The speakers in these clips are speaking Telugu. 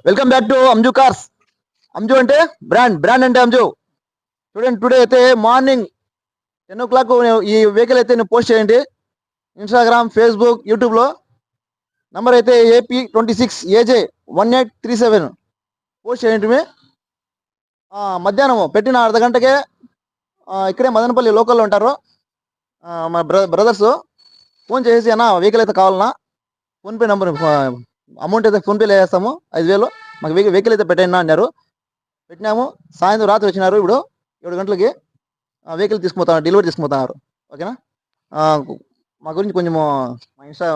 Welcome back to Anju cars. Anju అంటే బ్రాండ్ అంటే అంజు. చూడండి, టుడే అయితే మార్నింగ్ 10 o'clock ఈ వెహికల్ అయితే నేను పోస్ట్ చేయండి ఇన్స్టాగ్రామ్, ఫేస్బుక్, యూట్యూబ్లో. నంబర్ అయితే AP26AJ1837 పోస్ట్ చేయండి. మధ్యాహ్నం పెట్టిన అర్ధగంటకే ఇక్కడే మదనపల్లి లోకల్లో ఉంటారు మా బ్రదర్స్. ఫోన్ చేసి అన్న వెహికల్ అయితే కావాలన్నా, ఫోన్పే నెంబర్ అమౌంట్ అయితే ఫోన్పేలో వేస్తాము 5,000, మాకు వెహికల్ అయితే పెట్టైనా అన్నారు. పెట్టినాము. సాయంత్రం రాత్రి వచ్చినారు. ఇప్పుడు 7 గంటలకి వెహికల్ తీసుకుపోతున్నారు, డెలివరీ తీసుకుపోతున్నారు. ఓకేనా? ఆ, మా గురించి కొంచెము మా ఇన్స్టా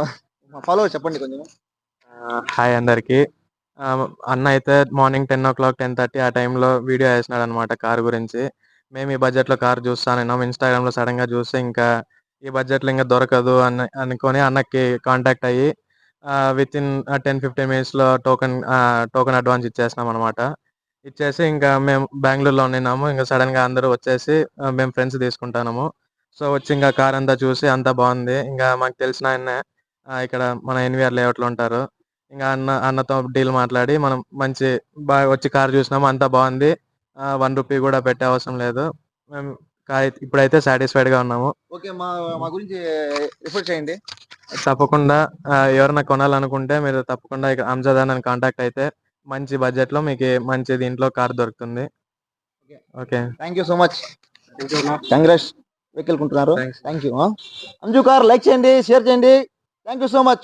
ఫాలోవర్స్ చెప్పండి కొంచెము. హాయ్ అందరికి. అన్న అయితే మార్నింగ్ 10 o'clock 10:30 ఆ టైంలో వీడియో వేసినాడు అనమాట కార్ గురించి. మేము ఈ బడ్జెట్లో కార్ చూస్తాను ఇన్స్టాగ్రామ్లో సడన్గా చూస్తే ఇంకా ఈ బడ్జెట్లో ఇంకా దొరకదు అనుకొని అన్నకి కాంటాక్ట్ అయ్యి విత్ ఇన్ 10-15 మినిట్స్లో టోకెన్ అడ్వాన్స్ ఇచ్చేసినాం అనమాట. ఇచ్చేసి ఇంకా మేము బెంగళూరులో ఉన్నాము. ఇంకా సడన్గా అందరూ వచ్చేసి మేము ఫ్రెండ్స్ తీసుకుంటాము. సో వచ్చి ఇంకా కార్ అంతా చూసి అంతా బాగుంది. ఇంకా మాకు తెలిసిన ఆయన్నే ఇక్కడ మన ఎన్వీఆర్ లేఅవుట్లో ఉంటారు. ఇంకా అన్నతో డీల్ మాట్లాడి మనం మంచి బాగా వచ్చి కార్ చూసినాము, అంతా బాగుంది. 1 రూపీ కూడా పెట్టే అవసరం లేదు. మేము ఇప్పుడైతే సాటిస్ఫైడ్గా ఉన్నాము. ఓకే, మా గురించి రిఫర్ చేయండి. తప్పకుండా ఎవరైనా కొనాలనుకుంటే మీరు తప్పకుండా ఇక్కడ అంజద్ అని కాంటాక్ట్ అయితే మంచి బడ్జెట్లో మీకు మంచి దీంట్లో కార్ దొరుకుతుంది. Okay, thank you so much. Congrats vehicle కొంటున్నారు. థ్యాంక్స్. Thank you. అంజు కార్ లైక్ చేయండి, షేర్ చేయండి. Thank you so much.